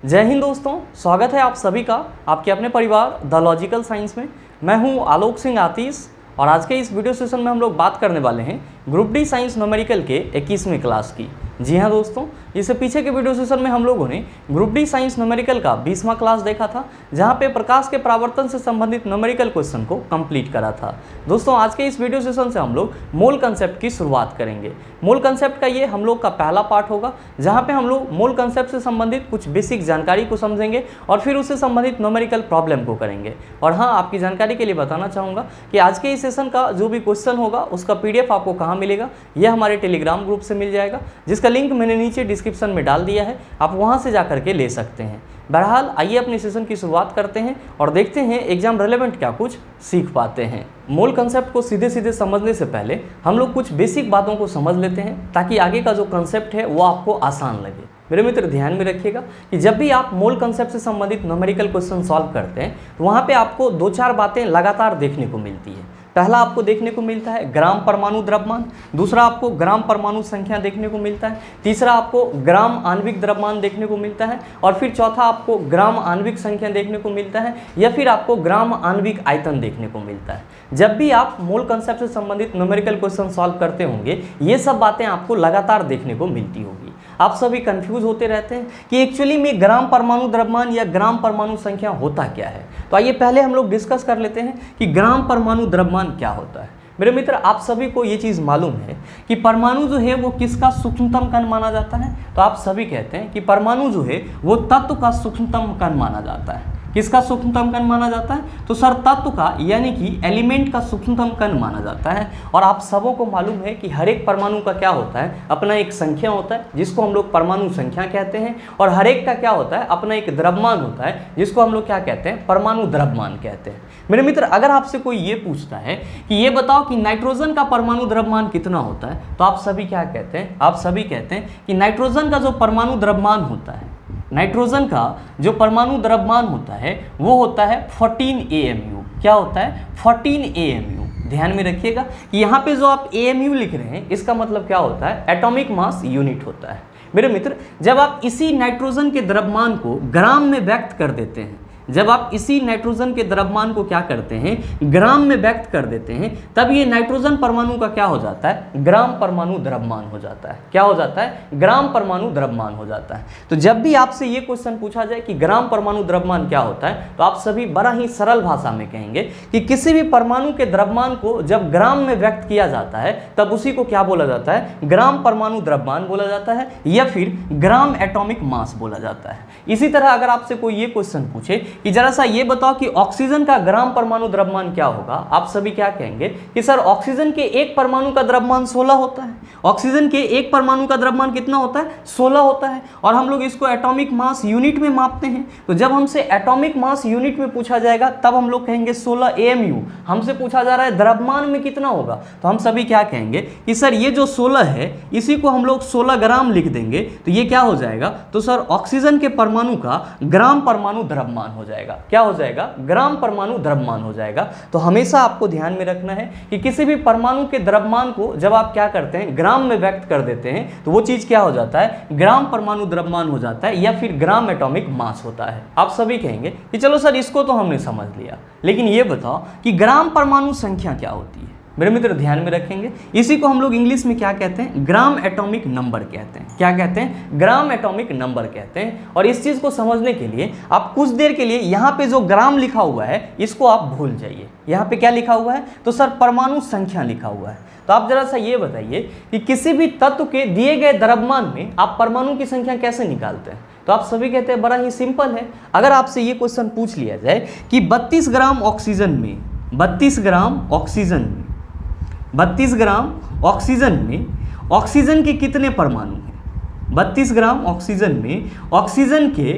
जय हिंद दोस्तों, स्वागत है आप सभी का आपके अपने परिवार द लॉजिकल साइंस में। मैं हूं आलोक सिंह आतिश और आज के इस वीडियो सेशन में हम लोग बात करने वाले हैं ग्रुप डी साइंस न्यूमेरिकल के 21वीं क्लास की। जी हां दोस्तों, इससे पीछे के वीडियो सेशन में हम लोगों ने ग्रुप डी साइंस न्यूमेरिकल का 20वां क्लास देखा था, जहां पे प्रकाश के परावर्तन से संबंधित न्यूमेरिकल क्वेश्चन को कंप्लीट करा था। दोस्तों आज के इस वीडियो सेशन से हम लोग मोल कंसेप्ट की शुरुआत करेंगे। मोल कंसेप्ट का ये हम लोग का पहला पार्ट होगा, जहाँ पे हम लोग मोल कंसेप्ट से संबंधित कुछ बेसिक जानकारी को समझेंगे और फिर उससे संबंधित न्यूमेरिकल प्रॉब्लम को करेंगे। और हाँ, आपकी जानकारी के लिए बताना चाहूँगा कि आज के इस सेशन का जो भी क्वेश्चन होगा उसका PDF आपको कहाँ मिलेगा, यह हमारे टेलीग्राम ग्रुप से मिल जाएगा, जिसका लिंक मैंने नीचे डिस्क्रिप्शन में डाल दिया है, आप वहाँ से जा करके ले सकते हैं। बहरहाल आइए अपने सेशन की शुरुआत करते हैं और देखते हैं एग्जाम रेलेवेंट क्या कुछ सीख पाते हैं। मोल कंसेप्ट को सीधे सीधे समझने से पहले हम लोग कुछ बेसिक बातों को समझ लेते हैं, ताकि आगे का जो कंसेप्ट है वो आपको आसान लगे। मेरे मित्र ध्यान में रखिएगा कि जब भी आप मोल कंसेप्ट से संबंधित न्यूमेरिकल क्वेश्चन सॉल्व करते हैं तो वहाँ पे आपको दो चार बातें लगातार देखने को मिलती है। पहला आपको देखने को मिलता है ग्राम परमाणु द्रव्यमान, दूसरा आपको ग्राम परमाणु संख्या देखने को मिलता है, तीसरा आपको ग्राम आणविक द्रव्यमान देखने को मिलता है और फिर चौथा आपको ग्राम आणविक संख्या देखने को मिलता है या फिर आपको ग्राम आणविक आयतन देखने को मिलता है। जब भी आप मोल कंसेप्ट से संबंधित न्यूमेरिकल क्वेश्चन सॉल्व करते होंगे, ये सब बातें आपको लगातार देखने को मिलती होगी। आप सभी कंफ्यूज होते रहते हैं कि एक्चुअली में ग्राम परमाणु द्रव्यमान या ग्राम परमाणु संख्या होता क्या है। तो आइए पहले हम लोग डिस्कस कर लेते हैं कि ग्राम परमाणु द्रव्यमान क्या होता है। मेरे मित्र, आप सभी को ये चीज़ मालूम है कि परमाणु जो है वो किसका सूक्ष्मतम कण माना जाता है। तो आप सभी कहते हैं कि परमाणु जो है वो तत्व का सूक्ष्मतम कण माना जाता है। किसका सूक्ष्मतम कण माना जाता है? तो सर तत्व का, यानी कि एलिमेंट का सूक्ष्मतम कण माना जाता है। और आप सबों को मालूम है कि हर एक परमाणु का क्या होता है, अपना एक संख्या होता है जिसको हम लोग परमाणु संख्या कहते हैं, और हर एक का क्या होता है, अपना एक द्रव्यमान होता है जिसको हम लोग क्या कहते हैं, परमाणु द्रव्यमान कहते हैं। मेरे मित्र, अगर आपसे कोई ये पूछता है कि ये बताओ कि नाइट्रोजन का परमाणु द्रव्यमान कितना होता है, तो आप सभी क्या कहते हैं? आप सभी कहते हैं कि नाइट्रोजन का जो परमाणु द्रव्यमान होता है, नाइट्रोजन का जो परमाणु द्रव्यमान होता है वो होता है 14 AMU। क्या होता है? 14 AMU। ध्यान में रखिएगा कि यहाँ पे जो आप AMU लिख रहे हैं, इसका मतलब क्या होता है? एटॉमिक मास यूनिट होता है। मेरे मित्र, जब आप इसी नाइट्रोजन के द्रव्यमान को ग्राम में व्यक्त कर देते हैं, जब आप इसी नाइट्रोजन के द्रव्यमान को क्या करते हैं, ग्राम में व्यक्त कर देते हैं, तब ये नाइट्रोजन परमाणु का क्या हो जाता है, ग्राम परमाणु द्रव्यमान हो जाता है। क्या हो जाता है? ग्राम परमाणु द्रव्यमान हो जाता है। तो जब भी आपसे ये क्वेश्चन पूछा जाए कि ग्राम परमाणु द्रव्यमान क्या होता है, तो आप सभी बड़ा ही सरल भाषा में कहेंगे कि किसी भी परमाणु के द्रव्यमान को जब ग्राम में व्यक्त किया जाता है तब उसी को क्या बोला जाता है, ग्राम परमाणु द्रव्यमान बोला जाता है या फिर ग्राम एटॉमिक मास बोला जाता है। इसी तरह अगर आपसे कोई ये क्वेश्चन पूछे कि जरा सा ये बताओ कि ऑक्सीजन का ग्राम परमाणु द्रव्यमान क्या होगा, आप सभी क्या कहेंगे कि सर ऑक्सीजन के एक परमाणु का द्रव्यमान 16 होता है। ऑक्सीजन के एक परमाणु का द्रव्यमान कितना होता है? 16 होता है। और हम लोग इसको एटॉमिक मास यूनिट में मापते हैं। तो जब हमसे एटॉमिक मास यूनिट में पूछा जाएगा तब हम लोग कहेंगे 16 AMU। हमसे पूछा जा रहा है द्रव्यमान में कितना होगा, तो हम सभी क्या कहेंगे कि सर ये जो 16 है इसी को हम लोग 16 ग्राम लिख देंगे, तो ये क्या हो जाएगा, तो सर ऑक्सीजन के परमाणु का ग्राम परमाणु द्रव्यमान हो जाएगा। क्या हो जाएगा? ग्राम परमाणु द्रव्यमान हो जाएगा। तो हमेशा आपको ध्यान में रखना है कि किसी भी परमाणु के द्रव्यमान को जब आप क्या करते हैं, ग्राम में व्यक्त कर देते हैं, तो वो चीज क्या हो जाता है, ग्राम परमाणु द्रव्यमान हो जाता है या फिर ग्राम एटॉमिक मास होता है। आप सभी कहेंगे कि चलो सर इसको तो हमने समझ लिया, लेकिन ये बताओ कि ग्राम परमाणु संख्या क्या होती है। मेरे मित्र ध्यान में रखेंगे, इसी को हम लोग इंग्लिश में क्या कहते हैं, ग्राम एटॉमिक नंबर कहते हैं। क्या कहते हैं? ग्राम एटॉमिक नंबर कहते हैं। और इस चीज़ को समझने के लिए आप कुछ देर के लिए यहाँ पे जो ग्राम लिखा हुआ है इसको आप भूल जाइए। यहाँ पे क्या लिखा हुआ है, तो सर परमाणु संख्या लिखा हुआ है। तो आप जरा सा ये बताइए कि किसी भी तत्व के दिए गए द्रव्यमान में आप परमाणु की संख्या कैसे निकालते हैं। तो आप सभी कहते हैं बड़ा ही सिंपल है। अगर आपसे ये क्वेश्चन पूछ लिया जाए कि 32 ग्राम ऑक्सीजन में 32 ग्राम ऑक्सीजन में 32 ग्राम ऑक्सीजन में ऑक्सीजन के कितने परमाणु हैं, 32 ग्राम ऑक्सीजन में ऑक्सीजन के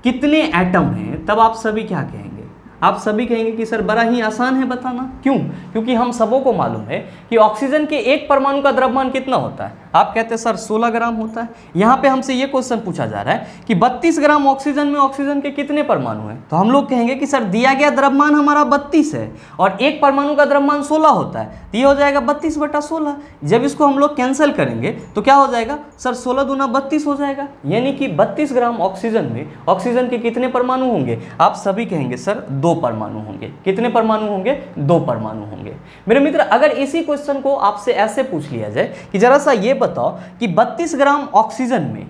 कितने एटम हैं, तब आप सभी क्या कहेंगे? आप सभी कहेंगे कि सर बड़ा ही आसान है बताना। क्यों? क्योंकि हम सबों को मालूम है कि ऑक्सीजन के एक परमाणु का द्रव्यमान कितना होता है, आप कहते हैं सर 16 ग्राम होता है। यहाँ पे हमसे ये क्वेश्चन पूछा जा रहा है कि 32 ग्राम ऑक्सीजन में ऑक्सीजन के कितने परमाणु हैं, तो हम लोग कहेंगे कि सर दिया गया द्रव्यमान हमारा 32 है और एक परमाणु का द्रव्यमान 16 होता है, तो ये हो जाएगा 32/16। जब इसको हम लोग कैंसिल करेंगे तो क्या हो जाएगा सर 16 दूना 32 हो जाएगा, यानी कि 32 ग्राम ऑक्सीजन में ऑक्सीजन के कितने परमाणु होंगे, आप सभी कहेंगे सर 2 परमाणु होंगे। कितने परमाणु होंगे, 2 परमाणु होंगे। मेरे मित्र, अगर इसी क्वेश्चन को आपसे ऐसे पूछ लिया जाए कि जरा सा ये बताओ कि 32 ग्राम ऑक्सीजन में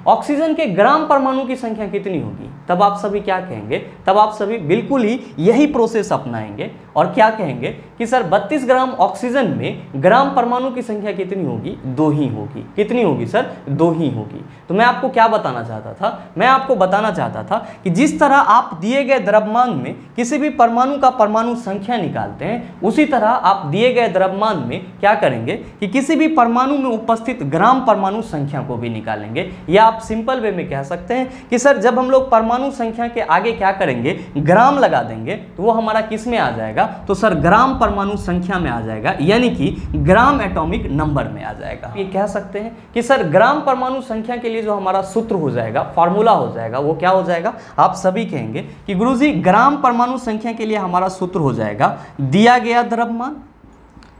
ऑक्सीजन के ग्राम परमाणु की संख्या कितनी होगी, तब आप सभी क्या कहेंगे, तब आप सभी बिल्कुल ही यही प्रोसेस अपनाएंगे और क्या कहेंगे कि सर 32 ग्राम ऑक्सीजन में ग्राम परमाणु की संख्या कितनी होगी, 2 ही होगी। कितनी होगी सर, 2 ही होगी। तो मैं आपको क्या बताना चाहता था, मैं आपको बताना चाहता था कि जिस तरह आप दिए गए द्रव्यमान में किसी भी परमाणु का परमाणु संख्या निकालते हैं, उसी तरह आप दिए गए द्रव्यमान में क्या करेंगे कि किसी भी परमाणु में उपस्थित ग्राम परमाणु संख्या को भी निकालेंगे। या आप सिंपल वे में कह सकते हैं कि सर जब हम लोग परमाणु संख्या के आगे क्या करेंगे, ग्राम लगा देंगे, तो वो हमारा किस में आ जाएगा, तो सर ग्राम परमाणु संख्या में आ जाएगा, यानी कि ग्राम एटॉमिक नंबर में आ जाएगा। ये कह सकते हैं कि सर ग्राम परमाणु संख्या के लिए जो हमारा सूत्र हो जाएगा, फॉर्मूला हो जाएगा, वो क्या हो जाएगा, आप सभी कहेंगे कि गुरुजी ग्राम परमाणु संख्या के लिए हमारा सूत्र हो जाएगा दिया गया द्रव्यमान,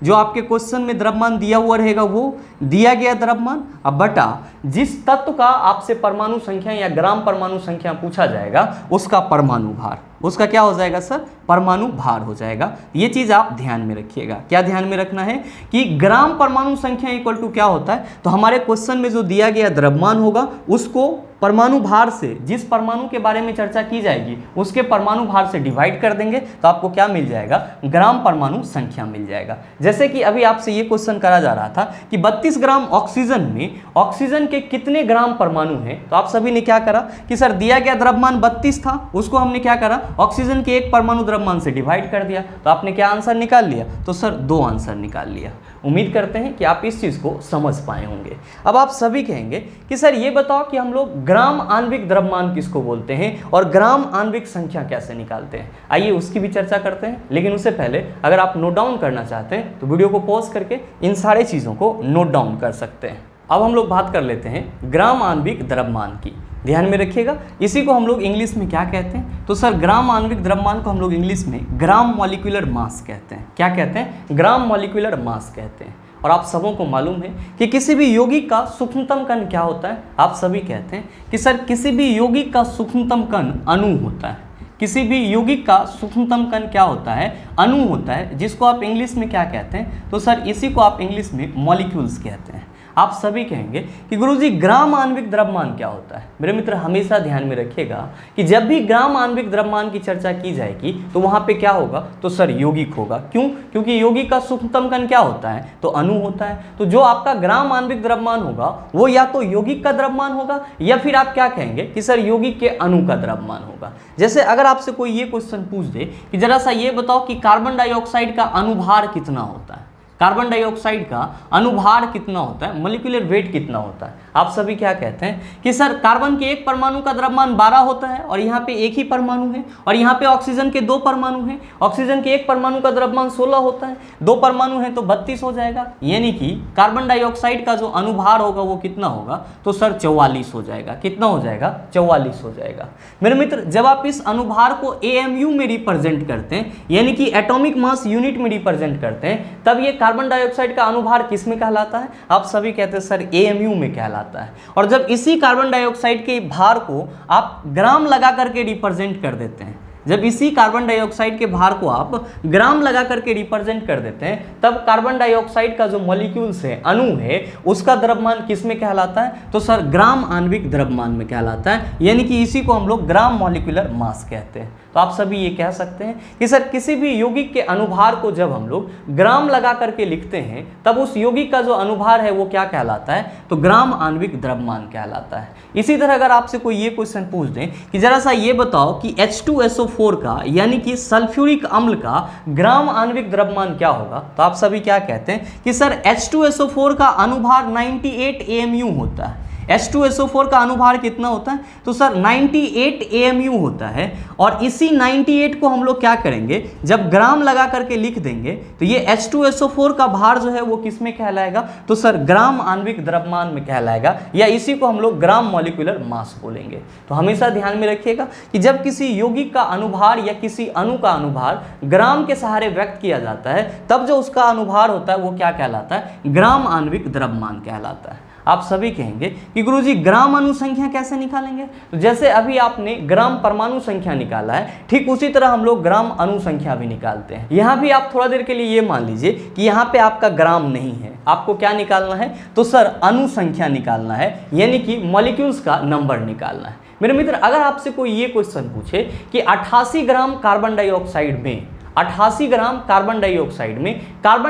जो आपके क्वेश्चन में द्रव्यमान दिया हुआ रहेगा वो दिया गया द्रव्यमान, अब बटा जिस तत्व का आपसे परमाणु संख्या या ग्राम परमाणु संख्या पूछा जाएगा उसका परमाणु भार, उसका क्या हो जाएगा सर, परमाणु भार हो जाएगा। ये चीज आप ध्यान में रखिएगा। क्या ध्यान में रखना है कि ग्राम परमाणु संख्या इक्वल टू क्या होता है, तो हमारे क्वेश्चन में जो दिया गया द्रव्यमान होगा उसको परमाणु भार से, जिस परमाणु के बारे में चर्चा की जाएगी उसके परमाणु भार से डिवाइड कर देंगे, तो आपको क्या मिल जाएगा, ग्राम परमाणु संख्या मिल जाएगा। जैसे कि अभी आपसे ये क्वेश्चन करा जा रहा था कि 32 ग्राम ऑक्सीजन में ऑक्सीजन के कितने ग्राम परमाणु हैं, तो आप सभी ने क्या करा कि सर दिया गया द्रव्यमान 32 था, उसको हमने क्या करा, ऑक्सीजन के एक परमाणु द्रव्यमान से डिवाइड कर दिया, तो आपने क्या आंसर निकाल लिया, तो सर 2 आंसर निकाल लिया। उम्मीद करते हैं कि आप इस चीज को समझ पाए होंगे। अब आप सभी कहेंगे कि सर ये बताओ कि हम लोग ग्राम आणविक द्रव्यमान किसको बोलते हैं और ग्राम आणविक संख्या कैसे निकालते हैं, आइए उसकी भी चर्चा करते हैं। लेकिन उससे पहले अगर आप नोट डाउन करना चाहते हैं तो वीडियो को पॉज करके इन सारे चीजों को नोट डाउन कर सकते हैं। अब हम लोग बात कर लेते हैं ग्राम आणविक द्रव्यमान की। ध्यान में रखिएगा, इसी को हम लोग इंग्लिश में क्या कहते हैं, तो सर ग्राम आणविक द्रव्यमान को हम लोग इंग्लिश में ग्राम मॉलिक्यूलर मास कहते हैं। क्या कहते हैं, ग्राम मॉलिक्यूलर मास कहते हैं। और आप सबों को मालूम है कि किसी भी यौगिक का सूक्ष्मतम कण क्या होता है, आप सभी कहते हैं कि सर किसी भी यौगिक का सूक्ष्मतम कण अणु होता है। किसी भी यौगिक का सूक्ष्मतम कण क्या होता है, अणु होता है, जिसको आप इंग्लिश में क्या कहते हैं, तो सर इसी को आप इंग्लिश में मॉलिक्यूल्स कहते हैं। आप सभी कहेंगे कि गुरुजी ग्राम आणविक द्रव्यमान क्या होता है। मेरे मित्र हमेशा ध्यान में रखिएगा कि जब भी ग्राम आणविक द्रव्यमान की चर्चा की जाएगी तो वहां पे क्या होगा, तो सर यौगिक होगा। क्यों, क्योंकि यौगिक का सूक्ष्मतम कण क्या होता है, तो अणु होता है। तो जो आपका ग्राम आणविक द्रव्यमान होगा वो या तो यौगिक का द्रव्यमान होगा या फिर आप क्या कहेंगे कि सर यौगिक के अणु का द्रव्यमान होगा। जैसे अगर आपसे कोई ये क्वेश्चन पूछ दे कि जरा सा ये बताओ कि कार्बन डाइऑक्साइड का अनुभार कितना होता है, कार्बन डाइऑक्साइड का अनुभार कितना होता है, मॉलिक्यूलर वेट कितना होता है, आप सभी क्या कहते हैं कि सर कार्बन के एक परमाणु का द्रव्यमान 12 होता है और यहाँ पे एक ही परमाणु है, और यहाँ पे ऑक्सीजन के 2 परमाणु हैं, ऑक्सीजन के एक परमाणु का द्रव्यमान 16 होता है, 2 परमाणु हैं तो 32 हो जाएगा, यानी कि कार्बन डाइऑक्साइड का जो अनुभार होगा वो कितना होगा, तो सर 44 हो जाएगा। कितना हो जाएगा, 44 हो जाएगा। मेरे मित्र जब आप इस अनुभार को AMU में रिप्रेजेंट करते हैं, यानी कि एटॉमिक मास यूनिट में रिप्रेजेंट करते हैं, तब ये कार्बन डाइऑक्साइड का अनुभार किस में कहलाता है, आप सभी कहते हैं सर AMU में कहलाता है। और जब इसी कार्बन डाइऑक्साइड के भार को आप ग्राम लगा करके रिप्रेजेंट कर देते हैं, जब इसी कार्बन डाइऑक्साइड के भार को आप ग्राम लगा करके रिप्रेजेंट कर देते हैं, तब कार्बन डाइऑक्साइड का जो मॉलिक्यूल्स है, अणु है, उसका द्रव्यमान किस में कहलाता है, तो सर ग्राम आणविक द्रव्यमान में कहलाता है, यानी कि इसी को हम लोग ग्राम मॉलिक्यूलर मास कहते हैं। तो आप सभी ये कह सकते हैं कि सर किसी भी यौगिक के अनुभार को जब हम लोग ग्राम लगा करके लिखते हैं तब उस यौगिक का जो अनुभार है वो क्या कहलाता है, तो ग्राम आणविक द्रव्यमान कहलाता है। इसी तरह अगर आपसे कोई ये क्वेश्चन पूछ दें कि जरा सा ये बताओ कि H2SO4 का यानी कि सल्फ्यूरिक अम्ल का ग्राम आणविक द्रव्यमान क्या होगा, तो आप सभी क्या कहते हैं कि सर H2SO4 का अनुभार 98 AMU होता है। H2SO4 का अनुभार कितना होता है? तो सर 98 AMU होता है। और इसी 98 को हम लोग क्या करेंगे, जब ग्राम लगा करके लिख देंगे तो ये H2SO4 का भार जो है वो किस में कहलाएगा? तो सर ग्राम आणविक द्रव्यमान में कहलाएगा, या इसी को हम लोग ग्राम मॉलिक्यूलर मास बोलेंगे। तो हमेशा ध्यान में रखिएगा कि जब किसी यौगिक का अनुभार या किसी अणु का अनुभार ग्राम के सहारे व्यक्त किया जाता है, तब जो उसका अनुभार होता है वो क्या कहलाता है? ग्राम आणविक द्रव्यमान कहलाता है। आप सभी कहेंगे कि गुरुजी ग्राम अणु संख्या कैसे निकालेंगे? तो जैसे अभी आपने ग्राम परमाणु संख्या निकाला है, ठीक उसी तरह हम लोग ग्राम अणु संख्या भी निकालते हैं। यहाँ भी आप थोड़ा देर के लिए ये मान लीजिए कि यहाँ पे आपका ग्राम नहीं है, आपको क्या निकालना है? तो सर अणु संख्या निकालना है, यानी कि मॉलिक्यूल्स का नंबर निकालना है। मेरे मित्र, अगर आपसे कोई ये क्वेश्चन पूछे कि 88 ग्राम कार्बन डाइऑक्साइड में 88 ग्राम कार्बन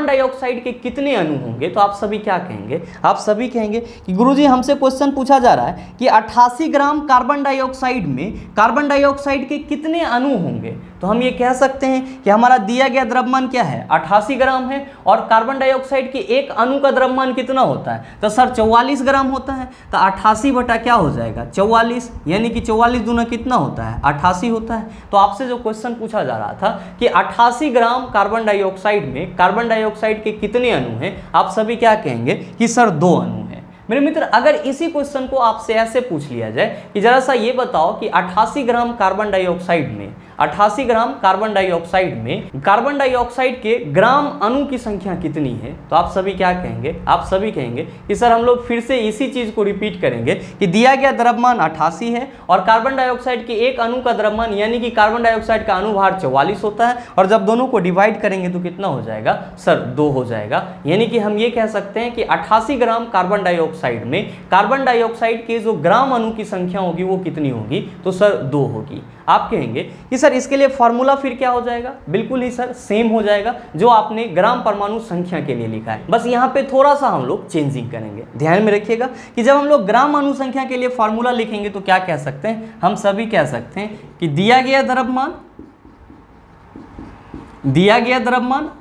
डाइऑक्साइड के कितने अणु होंगे, तो आप सभी क्या कहेंगे? आप सभी कहेंगे कि गुरुजी हमसे क्वेश्चन पूछा जा रहा है कि 88 ग्राम कार्बन डाइऑक्साइड में कार्बन डाइऑक्साइड के कितने अणु होंगे। तो हम ये कह सकते हैं कि हमारा दिया गया द्रव्यमान क्या है? 88 ग्राम है, और कार्बन डाइऑक्साइड के एक अणु का द्रव्यमान कितना होता है? तो सर 44 ग्राम होता है। तो 88 बटा क्या हो जाएगा? 44, यानी कि 44 दूना कितना होता है? 88 होता है। तो आपसे जो क्वेश्चन पूछा जा रहा था कि 88 ग्राम कार्बन डाइऑक्साइड में कार्बन डाइऑक्साइड के कितने अणु हैं, आप सभी क्या कहेंगे कि सर 2 अणु हैं। मेरे मित्र, अगर इसी क्वेश्चन को आपसे ऐसे पूछ लिया जाए कि जरा सा ये बताओ कि 88 ग्राम कार्बन डाइऑक्साइड में 88 ग्राम कार्बन डाइऑक्साइड के ग्राम अणु की संख्या कितनी है, तो आप सभी क्या कहेंगे? आप सभी कहेंगे कि सर हम लोग फिर से इसी चीज को रिपीट करेंगे कि दिया गया द्रव्यमान 88 है और कार्बन डाइऑक्साइड के एक अणु का द्रव्यमान यानी कि कार्बन डाइऑक्साइड का अनुभार 44 होता है, और जब दोनों को डिवाइड करेंगे तो कितना हो जाएगा? सर 2 हो जाएगा। यानी कि हम ये कह सकते हैं कि 88 ग्राम कार्बन डाइऑक्साइड में कार्बन डाइऑक्साइड के जो ग्राम अणु की संख्या होगी वो कितनी होगी? तो सर 2 होगी। आप कहेंगे कि सर इसके लिए फॉर्मूला फिर क्या हो जाएगा? बिल्कुल ही सर सेम हो जाएगा जो आपने ग्राम परमाणु संख्या के लिए लिखा है, बस यहाँ पे थोड़ा सा हम लोग चेंजिंग करेंगे। ध्यान में रखिएगा कि जब हम लोग ग्राम अणु संख्या के लिए फॉर्मूला लिखेंगे तो क्या कह सकते हैं? हम सभी कह सकते हैं कि दिया गया द्रव्यमान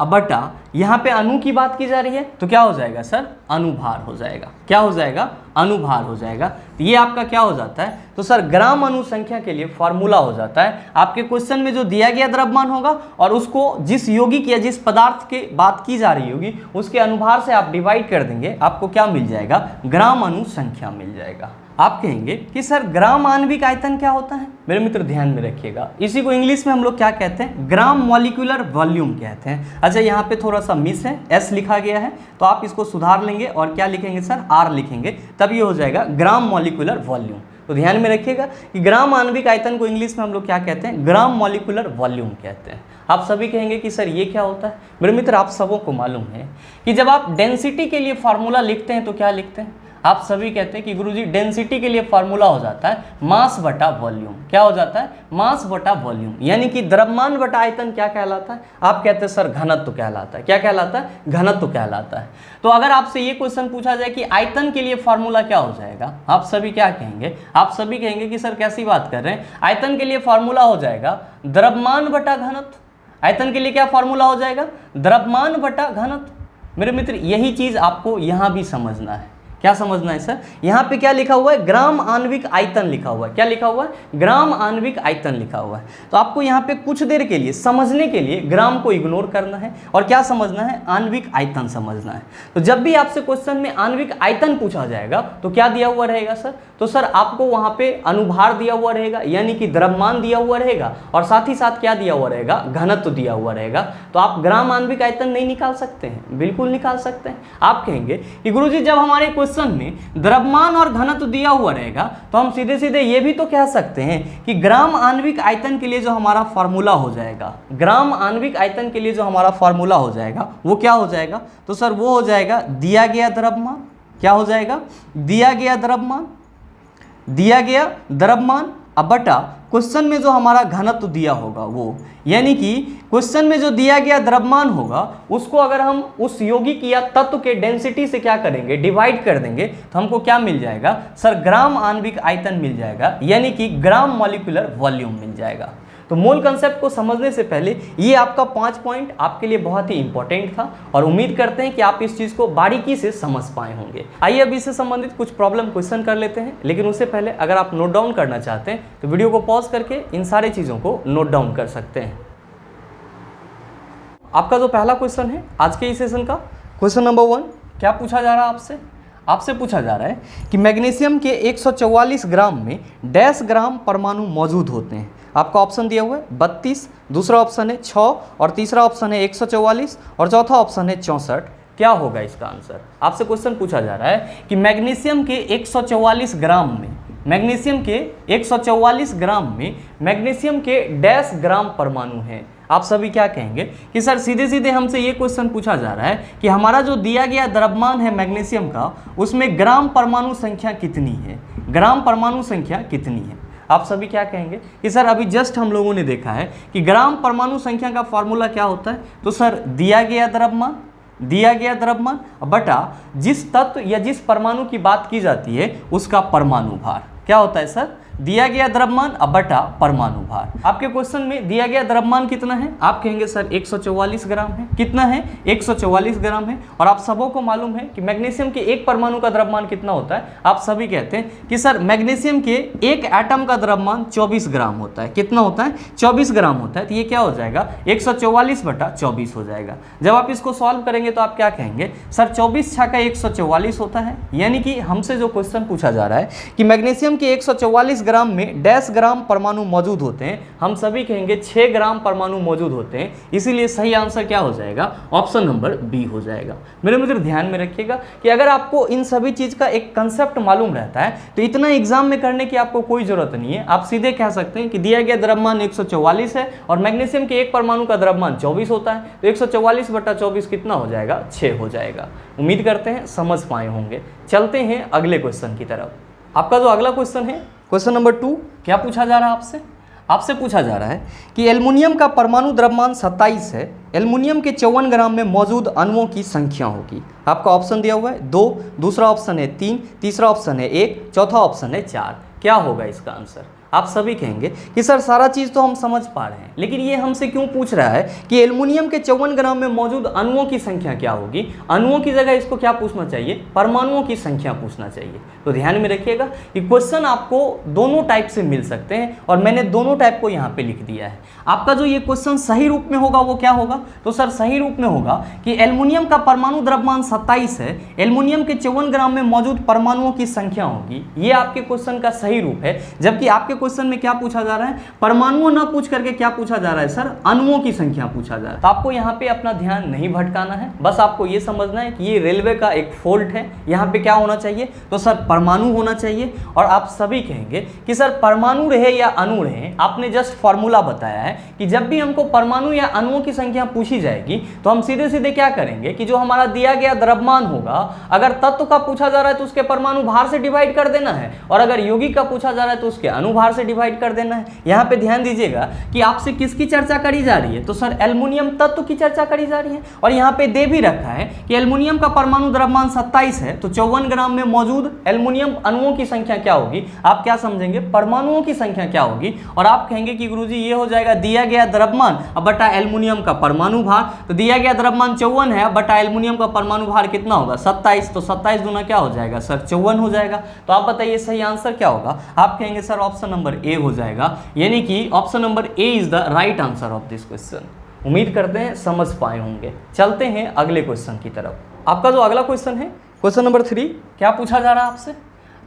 बटा यहाँ पे अणु की बात की जा रही है तो क्या हो जाएगा? सर अनुभार हो जाएगा। क्या हो जाएगा? अनुभार हो जाएगा। तो ये आपका क्या हो जाता है? तो सर ग्राम अणु संख्या के लिए फॉर्मूला हो जाता है आपके क्वेश्चन में जो दिया गया द्रव्यमान होगा और उसको जिस यौगिक या जिस पदार्थ की बात की जा रही होगी उसके अनुभार से आप डिवाइड कर देंगे, आपको क्या मिल जाएगा? ग्राम अणु संख्या मिल जाएगा। आप कहेंगे कि सर ग्राम आणविक आयतन क्या होता है? मेरे मित्र ध्यान में रखिएगा, इसी को इंग्लिश में हम लोग क्या कहते हैं? ग्राम मॉलिक्यूलर वॉल्यूम कहते हैं। अच्छा, यहाँ पे थोड़ा सा मिस है, एस लिखा गया है तो आप इसको सुधार लेंगे और क्या लिखेंगे सर? आर लिखेंगे, तब ये हो जाएगा ग्राम मॉलिक्यूलर वॉल्यूम। तो ध्यान में रखिएगा कि ग्राम आणविक आयतन को इंग्लिश में हम लोग क्या कहते हैं? ग्राम मॉलिक्यूलर वॉल्यूम कहते हैं। आप सभी कहेंगे कि सर ये क्या होता है? मेरे मित्र, आप सबों को मालूम है कि जब आप डेंसिटी के लिए फॉर्मूला लिखते हैं तो क्या लिखते हैं? आप सभी कहते हैं कि गुरुजी डेंसिटी के लिए फॉर्मूला हो जाता है मास बटा वॉल्यूम। क्या हो जाता है? मास बटा वॉल्यूम, यानी कि द्रव्यमान बटा आयतन क्या कहलाता है? आप कहते हैं सर घनत्व कहलाता है। क्या कहलाता है? घनत्व कहलाता है। तो अगर आपसे ये क्वेश्चन पूछा जाए कि आयतन के लिए फॉर्मूला क्या हो जाएगा, आप सभी क्या कहेंगे? आप सभी कहेंगे कि सर कैसी बात कर रहे हैं? आयतन के लिए फॉर्मूला हो जाएगा द्रव्यमान बटा घनत्व। आयतन के लिए क्या फॉर्मूला हो जाएगा? द्रव्यमान बटा घनत्व। मेरे मित्र, यही चीज आपको यहां भी समझना है। क्या समझना है सर? यहाँ पे क्या लिखा हुआ है? ग्राम आणविक आयतन लिखा हुआ है। क्या लिखा हुआ है? ग्राम आणविक आयतन लिखा हुआ है। तो आपको यहाँ पे कुछ देर के लिए समझने के लिए ग्राम को इग्नोर करना है और क्या समझना है? आणविक आयतन समझना है। तो जब भी आपसे क्वेश्चन में आणविक आयतन पूछा जाएगा तो क्या दिया हुआ रहेगा सर? तो सर आपको वहाँ पे अनुभार दिया हुआ रहेगा, यानी कि द्रव्यमान दिया हुआ रहेगा, और साथ ही साथ क्या दिया हुआ रहेगा? घनत्व दिया हुआ रहेगा। तो आप ग्राम आणविक आयतन नहीं निकाल सकते हैं? बिल्कुल निकाल सकते हैं। आप कहेंगे कि गुरुजी जब हमारे क्वेश्चन में द्रव्यमान और घनत्व दिया हुआ रहेगा तो हम सीधे सीधे ये भी तो कह सकते हैं कि ग्राम आणविक आयतन के लिए जो हमारा फॉर्मूला हो जाएगा, ग्राम आणविक आयतन के लिए जो हमारा फॉर्मूला हो जाएगा वो क्या हो जाएगा? तो सर वो हो जाएगा दिया गया द्रव्यमान। क्या हो जाएगा? दिया गया द्रव्यमान बटा क्वेश्चन में जो हमारा घनत्व दिया होगा वो, यानी कि क्वेश्चन में जो दिया गया द्रव्यमान होगा उसको अगर हम उस यौगिक या तत्व के डेंसिटी से क्या करेंगे? डिवाइड कर देंगे, तो हमको क्या मिल जाएगा? सर ग्राम आणविक आयतन मिल जाएगा, यानी कि ग्राम मॉलिक्यूलर वॉल्यूम मिल जाएगा। तो मोल कंसेप्ट को समझने से पहले ये आपका 5 पॉइंट आपके लिए बहुत ही इंपॉर्टेंट था और उम्मीद करते हैं कि आप इस चीज़ को बारीकी से समझ पाए होंगे। आइए अब इससे संबंधित कुछ प्रॉब्लम क्वेश्चन कर लेते हैं, लेकिन उससे पहले अगर आप नोट डाउन करना चाहते हैं तो वीडियो को पॉज करके इन सारी चीज़ों को नोट डाउन कर सकते हैं। आपका जो पहला क्वेश्चन है आज के इस सेशन का, क्वेश्चन नंबर 1, क्या पूछा जा रहा है आपसे? आपसे पूछा जा रहा है कि मैग्नीशियम के 144 ग्राम में डैश ग्राम परमाणु मौजूद होते हैं। आपका ऑप्शन दिया हुआ है 32, दूसरा ऑप्शन है 6 और तीसरा ऑप्शन है 144 और चौथा ऑप्शन है 64। क्या होगा इसका आंसर? आपसे क्वेश्चन पूछा जा रहा है कि मैग्नीशियम के 144 ग्राम में, मैग्नीशियम के 144 ग्राम में मैग्नीशियम के डैश ग्राम परमाणु हैं। आप सभी क्या कहेंगे कि सर सीधे सीधे हमसे ये क्वेश्चन पूछा जा रहा है कि हमारा जो दिया गया द्रव्यमान है मैग्नीशियम का, उसमें ग्राम परमाणु संख्या कितनी है, ग्राम परमाणु संख्या कितनी है। आप सभी क्या कहेंगे कि सर अभी जस्ट हम लोगों ने देखा है कि ग्राम परमाणु संख्या का फॉर्मूला क्या होता है, तो सर दिया गया द्रव्यमान बटा जिस तत्व या जिस परमाणु की बात की जाती है उसका परमाणु भार। क्या होता है सर? दिया गया द्रव्यमान बटा परमाणु भार। आपके क्वेश्चन में दिया गया द्रव्यमान कितना है? आप कहेंगे सर 144 ग्राम है। कितना है? 144 ग्राम है। और आप सबों को मालूम है कि मैग्नीशियम के एक परमाणु का द्रव्यमान कितना होता है? आप सभी कहते हैं कि सर मैग्नीशियम के एक एटम का द्रव्यमान 24 ग्राम होता है। कितना होता है? 24 ग्राम होता है। तो ये क्या हो जाएगा? 144 बटा 24 हो जाएगा। जब आप इसको सॉल्व करेंगे तो आप क्या कहेंगे? सर 24 छक्का 144 होता है। यानी कि हमसे जो क्वेश्चन पूछा जा रहा है कि मैग्नीशियम के 144 ग्राम में डैश ग्राम परमाणु मौजूद होते हैं, हम सभी कहेंगे 6 ग्राम परमाणु मौजूद होते हैं। इसीलिए सही आंसर क्या हो जाएगा? ऑप्शन नंबर बी हो जाएगा। मेरे मित्र ध्यान में रखिएगा कि अगर आपको इन सभी चीज का एक कंसेप्ट मालूम रहता है तो इतना एग्जाम में करने की आपको कोई जरूरत नहीं है। आप सीधे कह सकते हैं कि दिया गया द्रव्यमान 144 है और मैग्नीशियम के एक परमाणु का द्रव्यमान 24 होता है, तो 144 बटा 24 कितना हो जाएगा? 6 हो जाएगा। उम्मीद करते हैं समझ पाए होंगे। चलते हैं अगले क्वेश्चन की तरफ। आपका जो अगला क्वेश्चन है, क्वेश्चन नंबर 2, क्या पूछा जा रहा है आपसे? आपसे पूछा जा रहा है कि एल्युमिनियम का परमाणु द्रव्यमान 27 है, एल्युमिनियम के 54 ग्राम में मौजूद अणुओं की संख्या होगी। आपका ऑप्शन दिया हुआ है 2, दूसरा ऑप्शन है 3, तीसरा ऑप्शन है 1, चौथा ऑप्शन है 4। क्या होगा इसका आंसर? आप सभी कहेंगे कि सर सारा चीज़ तो हम समझ पा रहे हैं, लेकिन ये हमसे क्यों पूछ रहा है कि एल्युमिनियम के 54 ग्राम में मौजूद अणुओं की संख्या क्या होगी? अणुओं की जगह इसको क्या पूछना चाहिए? परमाणुओं की संख्या पूछना चाहिए। तो ध्यान में रखिएगा कि क्वेश्चन आपको दोनों टाइप से मिल सकते हैं और मैंने दोनों टाइप को यहाँ पे लिख दिया है। आपका जो ये क्वेश्चन सही रूप में होगा वो क्या होगा? तो सर सही रूप में होगा कि एल्युमिनियम का परमाणु द्रव्यमान 27 है, एल्युमिनियम के 54 ग्राम में मौजूद परमाणुओं की संख्या होगी। ये आपके क्वेश्चन का सही रूप है। जबकि आपके क्वेश्चन में क्या पूछा जा रहा है? परमाणुओं ना पूछ करके क्या पूछा जा रहा है सर? अणुओं की संख्या पूछा जा रहा है। तो आपको यहाँ पे अपना ध्यान नहीं भटकाना है, बस आपको ये समझना है कि ये रेलवे का एक फॉल्ट है। यहाँ पे क्या होना चाहिए? तो सर परमाणु होना चाहिए। और आप सभी कहेंगे कि सर परमाणु रहे या अणु रहे, आपने जस्ट फॉर्मूला बताया है कि जब भी हमको परमाणु या अणुओं की संख्या पूछी जाएगी तो हम सीधे सीधे क्या करेंगे कि जो हमारा दिया गया द्रव्यमान होगा, अगर तत्व का पूछा जा रहा है तो उसके परमाणु भार से डिवाइड कर देना है, और अगर यौगिक का पूछा जा रहा है तो उसके अणुभार से डिवाइड कर देना है। यहाँ पे ध्यान दीजिएगा कि आपसे किसकी चर्चा करी जा रही है? तो सर एल्युमिनियम तत्व की चर्चा करी जा रही है। और यहाँ पे दे भी रखा है कि एल्युमिनियम का परमाणु द्रव्यमान 27 है, तो 54 ग्राम में मौजूद एल्युमिनियम अणुओं की संख्या क्या होगी? आप क्या समझेंगे? परमाणुओं की संख्या क्या होगी? और आप कहेंगे कि गुरुजी ये हो जाएगा दिया गया द्रव्यमान बटा एल्युमिनियम का परमाणु भार। तो दिया गया द्रव्यमान 54 है बटा एल्युमिनियम का परमाणु भार कितना होगा? 27। तो 27 दूना क्या हो जाएगा सर? 54 हो जाएगा। तो आप बताइए सही आंसर क्या होगा? आप कहेंगे सर ऑप्शन नंबर ए हो जाएगा, यानी कि option number A is the right answer of this question. उम्मीद करते हैं समझ पाए होंगे। चलते हैं अगले क्वेश्चन की तरफ। आपका जो अगला क्वेश्चन है, क्वेश्चन नंबर 3, क्या पूछा जा रहा है आपसे?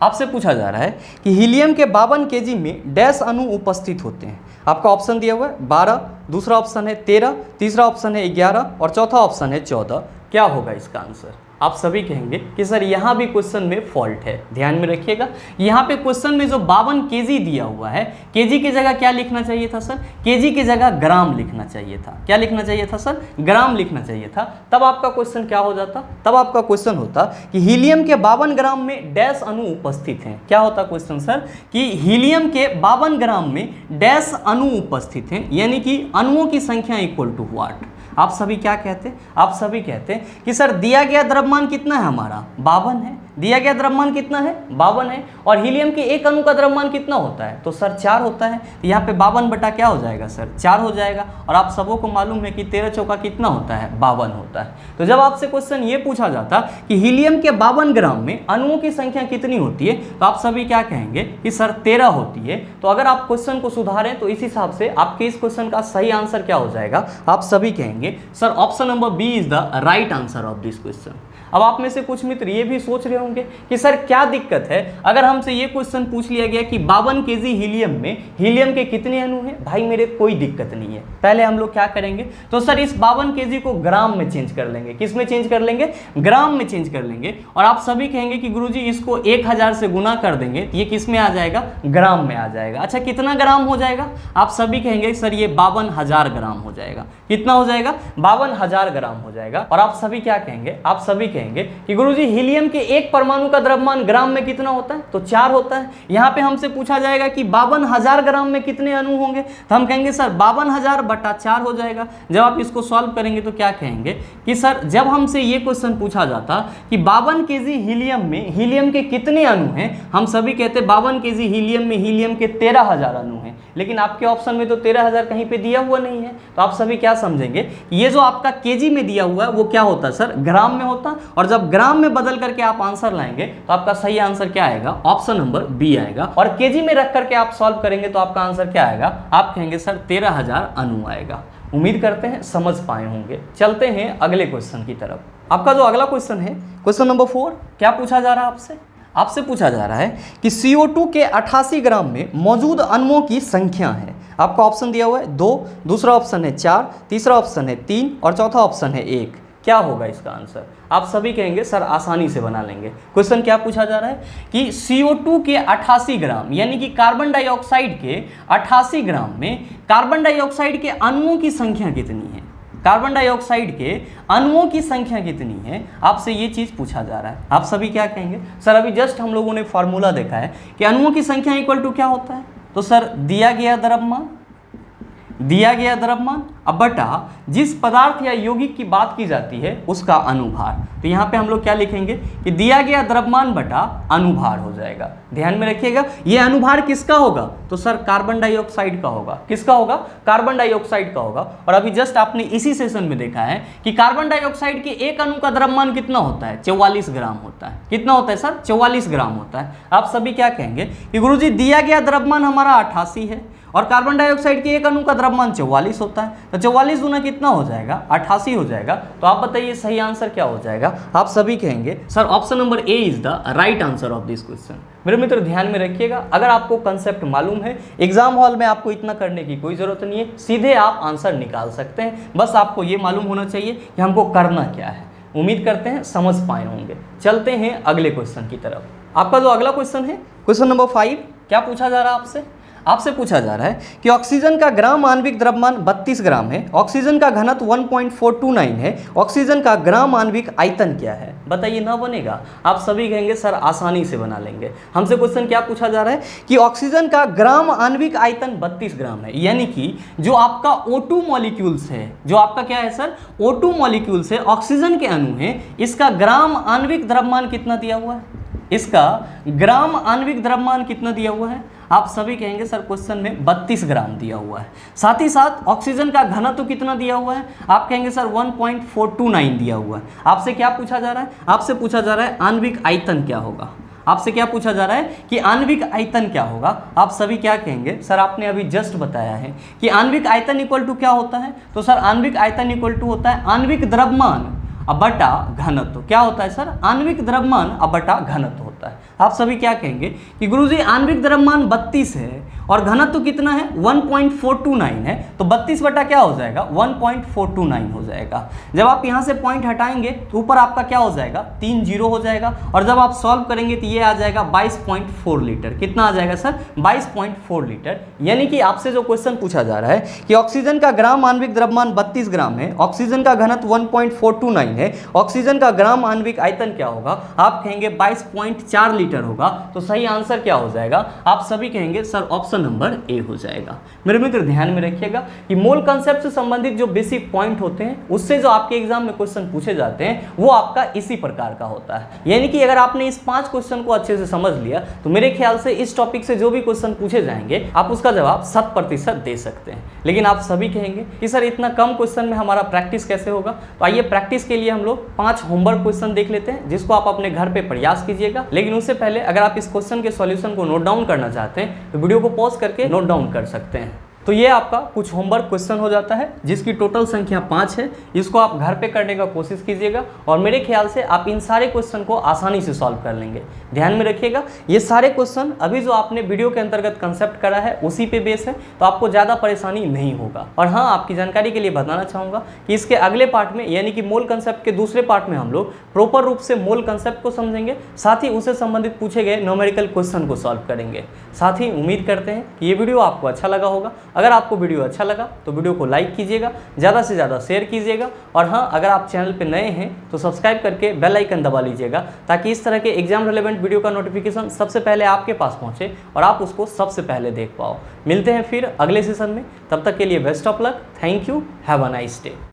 आपसे पूछा जा रहा है कि हीलियम के 52 kg में डैश अणु उपस्थित होते हैं। आपका ऑप्शन दिया हुआ है 12, दूसरा ऑप्शन है 13, तीसरा ऑप्शन है 11 और चौथा ऑप्शन है 14। क्या होगा इसका आंसर? आप सभी कहेंगे कि सर यहाँ भी क्वेश्चन में फॉल्ट है। ध्यान में रखिएगा, यहाँ पे क्वेश्चन में जो 52 kg दिया हुआ है, kg की जगह क्या लिखना चाहिए था सर? kg की जगह ग्राम लिखना चाहिए था। क्या लिखना चाहिए था सर? ग्राम लिखना चाहिए था। तब आपका क्वेश्चन क्या हो जाता? तब आपका क्वेश्चन होता कि हीलियम के 52 ग्राम में डैश अणु उपस्थित हैं। क्या होता क्वेश्चन सर? कि हीलियम के 52 ग्राम में डैश अणु उपस्थित हैं, यानी कि अणुओं की संख्या इक्वल टू व्हाट? आप सभी क्या कहते हैं? आप सभी कहते हैं कि सर दिया गया द्रव्यमान कितना है हमारा? 52 है। दिया गया द्रव्यमान कितना है? 52 है। और हीलियम के एक अणु का द्रव्यमान कितना होता है? तो सर 4 होता है। यहाँ पे 52 बटा क्या हो जाएगा सर? 4 हो जाएगा। और आप सबों को मालूम है कि 13 चौका कितना होता है? 52 होता है। तो जब आपसे क्वेश्चन ये पूछा जाता कि हीलियम के 52 ग्राम में अणुओं की संख्या कितनी होती है, तो आप सभी क्या कहेंगे कि सर 13 होती है। तो अगर आप क्वेश्चन को सुधारें तो इस हिसाब से आपके इस क्वेश्चन का सही आंसर क्या हो जाएगा? आप सभी कहेंगे sir option number B is the right answer of this question. अब आप में से कुछ मित्र ये भी सोच रहे होंगे कि सर क्या दिक्कत है अगर हमसे ये क्वेश्चन पूछ लिया गया कि 52 केजी हीलियम में हीलियम के कितने अणु हैं? भाई मेरे कोई दिक्कत नहीं है। पहले हम लोग क्या करेंगे, तो सर इस 52 केजी को ग्राम में चेंज कर लेंगे। किस में चेंज कर लेंगे? ग्राम में चेंज कर लेंगे। और आप सभी कहेंगे कि गुरुजी इसको 1000 से गुना कर देंगे तो ये किस में आ जाएगा? ग्राम में आ जाएगा। अच्छा कितना ग्राम हो जाएगा? आप सभी कहेंगे सर ये 52,000 ग्राम हो जाएगा। कितना हो जाएगा? 52,000 ग्राम हो जाएगा। और आप सभी क्या कहेंगे? आप सभी कहेंगे कि गुरुजी हीलियम के एक परमाणु का द्रव्यमान ग्राम में कितना होता है? तो 4 होता है। यहाँ पे हमसे पूछा जाएगा कि 52,000 ग्राम में कितने अणु होंगे, तो हम कहेंगे सर 52,000 बटा 4 हो जाएगा। जब आप इसको सॉल्व करेंगे तो क्या कहेंगे कि सर जब हमसे ये क्वेश्चन पूछा जाता कि 52 केजी हीलियम में हीलियम के कितने अणु हैं, हम सभी कहते 52 केजी हीलियम में हीलियम के 13,000 अणु हैं। लेकिन आपके ऑप्शन में तो 13,000 कहीं पे दिया हुआ नहीं है। तो आप सभी क्या समझेंगे, ये जो आपका केजी में दिया हुआ है वो क्या होता है सर? ग्राम में होता। और जब ग्राम में बदल करके आप आंसर लाएंगे तो आपका सही आंसर क्या आएगा? ऑप्शन नंबर बी आएगा। और केजी में रख करके आप सॉल्व करेंगे तो आपका आंसर क्या आएगा? आप कहेंगे सर 13,000 अणु आएगा। उम्मीद करते हैं समझ पाए होंगे। चलते हैं अगले क्वेश्चन की तरफ। आपका जो अगला क्वेश्चन है, क्वेश्चन नंबर 4, क्या पूछा जा रहा है आपसे? आपसे पूछा जा रहा है कि CO2 के 88 ग्राम में मौजूद अणुओं की संख्या है। आपका ऑप्शन दिया हुआ है 2, दूसरा ऑप्शन है 4, तीसरा ऑप्शन है 3 और चौथा ऑप्शन है 1। क्या होगा इसका आंसर? आप सभी कहेंगे सर आसानी से बना लेंगे। क्वेश्चन क्या पूछा जा रहा है कि CO2 के 88 ग्राम यानी कि कार्बन डाइऑक्साइड के 88 ग्राम में कार्बन डाइऑक्साइड के अणुओं की संख्या कितनी है? कार्बन डाइऑक्साइड के अणुओं की संख्या कितनी है? आपसे ये चीज पूछा जा रहा है। आप सभी क्या कहेंगे? सर अभी जस्ट हम लोगों ने फॉर्मूला देखा है कि अणुओं की संख्या इक्वल टू क्या होता है? तो सर दिया गया द्रव्यमान अब बटा जिस पदार्थ या यौगिक की बात की जाती है उसका अनुभार। तो यहाँ पे हम लोग क्या लिखेंगे कि दिया गया द्रव्यमान बटा अनुभार हो जाएगा। ध्यान में रखिएगा ये अनुभार किसका होगा? तो सर कार्बन डाइऑक्साइड का होगा। किसका होगा? कार्बन डाइऑक्साइड का होगा। और अभी जस्ट आपने इसी सेशन में देखा है कि कार्बन डाइऑक्साइड के एक अणु का द्रव्यमान कितना होता है? 44 ग्राम होता है। कितना होता है सर? 44 ग्राम होता है। आप सभी क्या कहेंगे कि गुरुजी दिया गया द्रव्यमान हमारा 88 है और कार्बन डाइऑक्साइड के एक अणु का द्रव्यमान 44 होता है। तो 44 गुना कितना हो जाएगा? 88 हो जाएगा। तो आप बताइए सही आंसर क्या हो जाएगा? आप सभी कहेंगे sir option number A is the right answer of this question. मेरे मित्र ध्यान में रखिएगा, अगर आपको कंसेप्ट मालूम है एग्जाम हॉल में आपको इतना करने की कोई जरूरत नहीं है, सीधे आप आंसर निकाल सकते हैं। बस आपको ये मालूम होना चाहिए कि हमको करना क्या है। उम्मीद करते हैं समझ पाए होंगे। चलते हैं अगले क्वेश्चन की तरफ। आपका जो अगला क्वेश्चन है, क्वेश्चन नंबर 5, क्या पूछा जा रहा है आपसे? आपसे पूछा जा रहा है कि ऑक्सीजन का ग्राम आणविक द्रव्यमान 32 ग्राम है, ऑक्सीजन का घनत्व 1.429 है, ऑक्सीजन का ग्राम आणविक आयतन क्या है? बताइए ना बनेगा? आप सभी कहेंगे सर आसानी से बना लेंगे। हमसे क्वेश्चन क्या पूछा जा रहा है कि ऑक्सीजन का ग्राम आणविक आयतन 32 ग्राम है, यानी कि जो आपका O2 मॉलिक्यूल्स है, जो आपका क्या है सर? O2 मॉलिक्यूल्स है, ऑक्सीजन के अणु हैं, इसका ग्राम आणविक द्रव्यमान कितना दिया हुआ है? इसका ग्राम आणविक द्रव्यमान कितना दिया हुआ है? आप सभी कहेंगे सर क्वेश्चन में 32 ग्राम दिया हुआ है। साथ ही साथ ऑक्सीजन का घनत्व कितना दिया हुआ है? आप कहेंगे सर 1.429 दिया हुआ है। आपसे क्या पूछा जा रहा है? आपसे पूछा जा रहा है आणविक आयतन क्या होगा। आपसे क्या पूछा जा रहा है कि आणविक आयतन क्या होगा? आप सभी क्या कहेंगे? सर आपने अभी जस्ट बताया है कि आणविक आयतन इक्वल टू क्या होता है? तो सर आणविक आयतन इक्वल टू होता है आणविक द्रव्यमान बटा घनत्व। क्या होता है सर? आणविक द्रव्यमान बटा घनत्व होता है। आप सभी क्या कहेंगे कि गुरुजी आणविक द्रव्यमान 32 है और घनत्व कितना है? 1.429 है, तो 32 बटा क्या हो जाएगा? 1.429 हो जाएगा। जब आप यहाँ से पॉइंट हटाएंगे तो ऊपर आपका क्या हो जाएगा? 3 जीरो हो जाएगा। और जब आप सॉल्व करेंगे तो ये आ जाएगा 22.4 लीटर। कितना आ जाएगा सर? 22.4 लीटर। यानी कि आपसे जो क्वेश्चन पूछा जा रहा है कि ऑक्सीजन का ग्राम आणविक द्रव्यमान 32 ग्राम है, ऑक्सीजन का घनत्व 1.429 है, ऑक्सीजन का ग्राम आणविक आयतन क्या होगा? आप कहेंगे 22.4 लीटर मीटर होगा तो सही आंसर क्या हो जाएगा? आप सभी कहेंगे सर ऑप्शन नंबर ए हो जाएगा। मेरे मित्र ध्यान में रखिएगा कि मोल कंसेप्ट से संबंधित जो बेसिक पॉइंट होते हैं उससे जो आपके एग्जाम में क्वेश्चन पूछे जाते हैं वो आपका इसी प्रकार का होता है। यानी कि अगर आपने इस 5 क्वेश्चन को अच्छे से समझ लिया तो मेरे ख्याल से इस टॉपिक से जो भी क्वेश्चन पूछे जाएंगे आप उसका जवाब 100% दे सकते हैं। लेकिन आप सभी कहेंगे कि सर इतना कम क्वेश्चन में हमारा प्रैक्टिस कैसे होगा? तो आइए प्रैक्टिस के लिए हम लोग 5 होमवर्क क्वेश्चन देख लेते हैं जिसको आप अपने घर पे प्रयास कीजिएगा। लेकिन उससे पहले अगर आप इस क्वेश्चन के सॉल्यूशन को नोट डाउन करना चाहते हैं तो वीडियो को पॉज करके नोट डाउन कर सकते हैं। तो ये आपका कुछ होमवर्क क्वेश्चन हो जाता है जिसकी टोटल संख्या 5 है। इसको आप घर पे करने का कोशिश कीजिएगा और मेरे ख्याल से आप इन सारे क्वेश्चन को आसानी से सॉल्व कर लेंगे। ध्यान में रखिएगा ये सारे क्वेश्चन अभी जो आपने वीडियो के अंतर्गत कंसेप्ट करा है उसी पे बेस है, तो आपको ज़्यादा परेशानी नहीं होगा। और हाँ, आपकी जानकारी के लिए बताना चाहूँगा कि इसके अगले पार्ट में यानी कि मोल कंसेप्ट के दूसरे पार्ट में हम लोग प्रॉपर रूप से मोल कंसेप्ट को समझेंगे, साथ ही उससे संबंधित पूछे गए न्यूमेरिकल क्वेश्चन को सॉल्व करेंगे। साथ ही उम्मीद करते हैं कि ये वीडियो आपको अच्छा लगा होगा। अगर आपको वीडियो अच्छा लगा तो वीडियो को लाइक कीजिएगा, ज़्यादा से ज़्यादा शेयर कीजिएगा और हाँ, अगर आप चैनल पे नए हैं तो सब्सक्राइब करके बेल आइकन दबा लीजिएगा ताकि इस तरह के एग्जाम रिलेवेंट वीडियो का नोटिफिकेशन सबसे पहले आपके पास पहुंचे और आप उसको सबसे पहले देख पाओ। मिलते हैं फिर अगले सेशन में, तब तक के लिए best of luck. Thank you, have a nice day.